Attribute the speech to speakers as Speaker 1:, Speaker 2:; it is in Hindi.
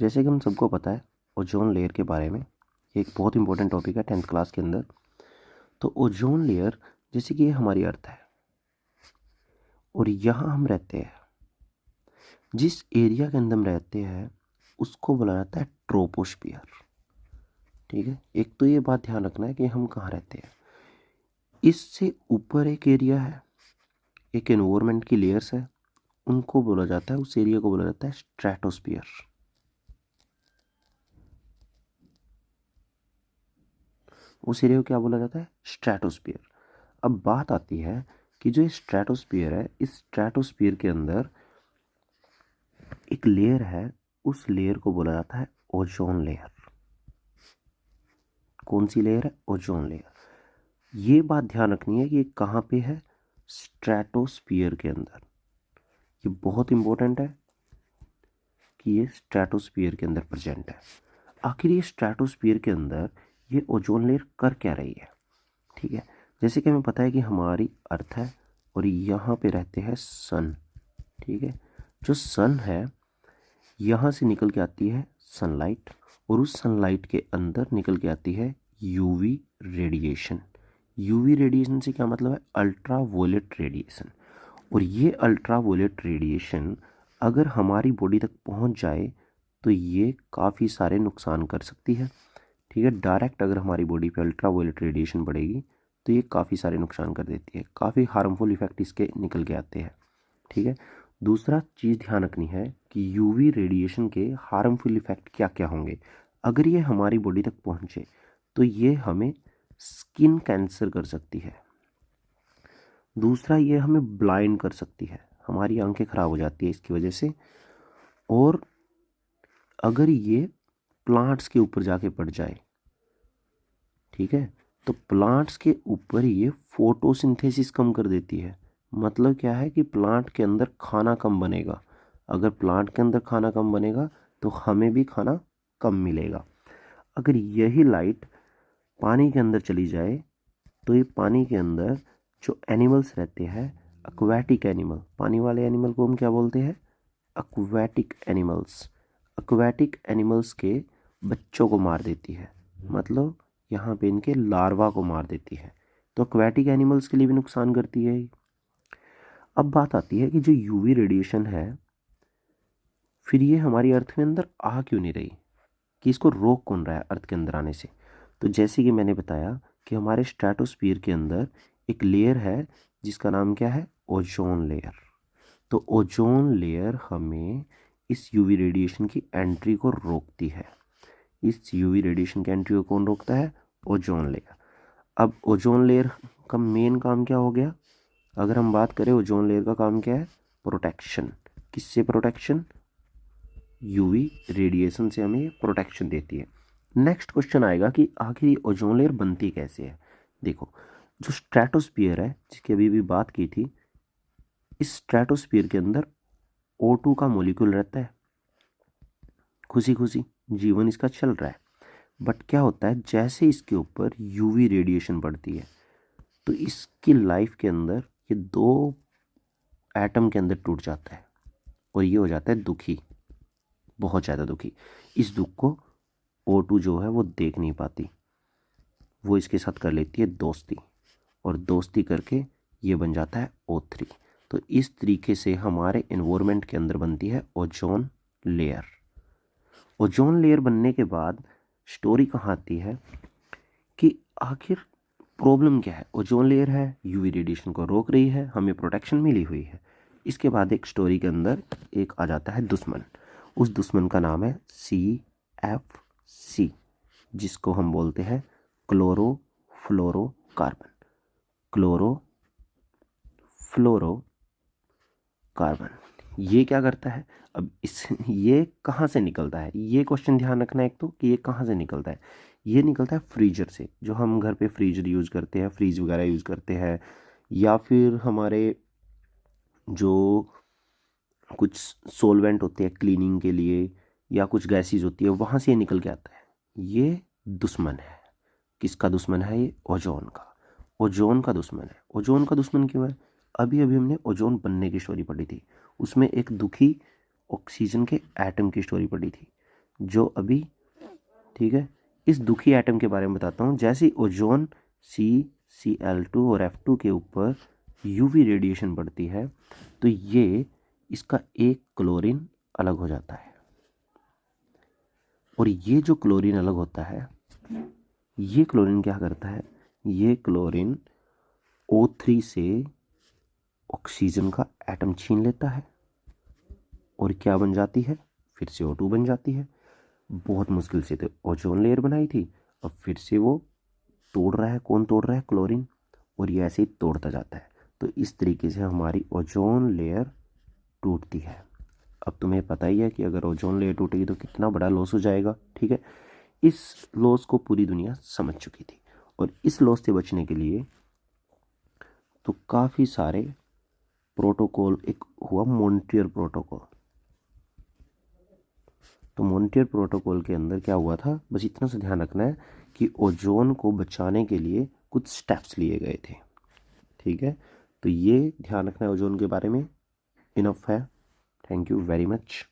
Speaker 1: जैसे कि हम सबको पता है ओजोन लेयर के बारे में, एक बहुत इंपॉर्टेंट टॉपिक है 10th क्लास के अंदर। तो ओजोन लेयर जैसे कि ये हमारी अर्थ है और यहाँ हम रहते हैं। जिस एरिया के अंदर हम रहते हैं उसको बोला जाता है ट्रोपोस्फियर। ठीक है, एक तो ये बात ध्यान रखना है कि हम कहाँ रहते हैं। इससे ऊपर एक एरिया है, एक एनवायरनमेंट की लेयर्स है, उनको बोला जाता है, उस एरिया को बोला जाता है स्ट्रेटोस्फियर। उस एरिया को क्या बोला जाता है? स्ट्रेटोस्फियर। अब बात आती है कि जो स्ट्रेटोस्फियर है, इस स्ट्रेटोस्फियर के अंदर एक लेयर है, उस लेयर को बोला जाता है ओजोन लेयर। कौन सी लेयर है? Ozone layer. ये बात ध्यान रखनी है कि ये कहाँ पे है? स्ट्रेटोस्फियर के अंदर। ये बहुत इंपॉर्टेंट है कि ये स्ट्रेटोस्फियर के अंदर प्रेजेंट है। आखिर ये स्ट्रेटोस्फियर के अंदर ये ओजोन लेयर कर क्या रही है? ठीक है, जैसे कि हमें पता है कि हमारी अर्थ है और यहाँ पे रहते हैं सन। ठीक है, जो सन है यहाँ से निकल के आती है सनलाइट और उस सनलाइट के अंदर निकल के आती है यूवी रेडिएशन। यूवी रेडिएशन से क्या मतलब है? Ultra violet radiation. और ये अल्ट्रा वोलेट रेडिएशन अगर हमारी बॉडी तक पहुंच जाए तो ये काफ़ी सारे नुकसान कर सकती है। ठीक है, डायरेक्ट अगर हमारी बॉडी पे अल्ट्रा वोलेट रेडिएशन पड़ेगी तो ये काफ़ी सारे नुकसान कर देती है, काफ़ी हार्मफुल इफेक्ट इसके निकल के आते हैं। ठीक है, दूसरा चीज़ ध्यान रखनी है कि यूवी रेडिएशन के हार्मफुल इफेक्ट क्या क्या होंगे। अगर ये हमारी बॉडी तक पहुंचे तो ये हमें स्किन कैंसर कर सकती है। दूसरा, ये हमें ब्लाइंड कर सकती है, हमारी आंखें खराब हो जाती है इसकी वजह से। और अगर ये प्लांट्स के ऊपर जाके पड़ जाए, ठीक है, तो प्लांट्स के ऊपर ये फोटोसिंथेसिस कम कर देती है। मतलब क्या है कि प्लांट के अंदर खाना कम बनेगा। अगर प्लांट के अंदर खाना कम बनेगा तो हमें भी खाना कम मिलेगा। अगर यही लाइट पानी के अंदर चली जाए तो ये पानी के अंदर जो एनिमल्स रहते हैं, एक्वाटिक एनिमल, पानी वाले एनिमल को हम क्या बोलते हैं? Aquatic animals. एक्वाटिक एनिमल्स के बच्चों को मार देती है, मतलब यहाँ पे इनके लार्वा को मार देती है। तो एक्वाटिक एनिमल्स के लिए भी नुकसान करती है। अब बात आती है कि जो यूवी रेडिएशन है, फिर ये हमारी अर्थ के अंदर आ क्यों नहीं रही, कि इसको रोक कौन रहा है अर्थ के अंदर आने से? तो जैसे कि मैंने बताया कि हमारे स्ट्रेटोस्फीयर के अंदर एक लेयर है जिसका नाम क्या है? Ozone layer. तो ओजोन लेयर हमें इस यूवी रेडिएशन की एंट्री को रोकती है। इस यूवी रेडिएशन की एंट्री को कौन रोकता है? Ozone layer. अब ओजोन लेयर का मेन काम क्या हो गया? अगर हम बात करें ओजोन लेयर का काम क्या है? प्रोटेक्शन। किससे प्रोटेक्शन? यूवी रेडिएशन से हमें प्रोटेक्शन देती है। नेक्स्ट क्वेश्चन आएगा कि आखिर ये ओजोन लेयर बनती कैसे है। देखो, जो स्ट्रेटोस्फीयर है जिसकी अभी भी बात की थी, इस स्ट्रेटोस्फीयर के अंदर O2 का मॉलिक्यूल रहता है, खुशी खुशी जीवन इसका चल रहा है। बट क्या होता है, जैसे इसके ऊपर यूवी रेडिएशन पड़ती है तो इसकी लाइफ के अंदर ये दो एटम के अंदर टूट जाता है और ये हो जाता है दुखी, बहुत ज़्यादा दुखी। इस दुख को O2 जो है वो देख नहीं पाती, वो इसके साथ कर लेती है दोस्ती, और दोस्ती करके ये बन जाता है O3। तो इस तरीके से हमारे एनवायरनमेंट के अंदर बनती है ओजोन लेयर। ओजोन लेयर बनने के बाद स्टोरी कहाँ आती है कि आखिर प्रॉब्लम क्या है? ओजोन लेयर है, यूवी रेडिएशन को रोक रही है, हमें प्रोटेक्शन मिली हुई है। इसके बाद एक स्टोरी के अंदर एक आ जाता है दुश्मन। उस दुश्मन का नाम है CFC, जिसको हम बोलते हैं क्लोरोफ्लोरोकार्बन। क्लोरोफ्लोरोकार्बन ये क्या करता है? अब इस ये कहाँ से निकलता है, ये क्वेश्चन ध्यान रखना है एक तो, कि ये कहाँ से निकलता है। ये निकलता है फ्रीजर से। जो हम घर पे फ्रीजर यूज़ करते हैं, फ्रीज वगैरह यूज़ करते हैं, या फिर हमारे जो कुछ सोलवेंट होते हैं क्लीनिंग के लिए, या कुछ गैसेज होती है, वहाँ से ये निकल के आता है। ये दुश्मन है। किसका दुश्मन है ये? ओजोन का। ओजोन का दुश्मन है। ओजोन का दुश्मन क्यों है? अभी अभी हमने ओजोन बनने की स्टोरी पढ़ी थी, उसमें एक दुखी ऑक्सीजन के एटम की स्टोरी पढ़ी थी। जो अभी, ठीक है, इस दुखी एटम के बारे में बताता हूँ। जैसे ओजोन Cl2 और F2 के ऊपर यूवी रेडिएशन पड़ती है तो ये इसका एक क्लोरीन अलग हो जाता है, और ये जो क्लोरीन अलग होता है, ये क्लोरीन क्या करता है, ये क्लोरीन O3 से ऑक्सीजन का एटम छीन लेता है और क्या बन जाती है, फिर से O2 बन जाती है। बहुत मुश्किल से तो ओजोन लेयर बनाई थी, अब फिर से वो तोड़ रहा है। कौन तोड़ रहा है, क्लोरीन, और ये ऐसे ही तोड़ता जाता है। तो इस तरीके से हमारी ओजोन लेयर टूटती है। अब तुम्हें पता ही है कि अगर ओजोन लेयर टूटेगी तो कितना बड़ा लॉस हो जाएगा, ठीक है। इस लॉस को पूरी दुनिया समझ चुकी थी, और इस लॉस से बचने के लिए तो काफ़ी सारे प्रोटोकॉल, एक हुआ मॉन्ट्रियल प्रोटोकॉल। तो मॉन्ट्रियल प्रोटोकॉल के अंदर क्या हुआ था, बस इतना सा ध्यान रखना है कि ओजोन को बचाने के लिए कुछ स्टेप्स लिए गए थे, ठीक है। तो ये ध्यान रखना है ओजोन के बारे में। इनफ है। Thank you very much.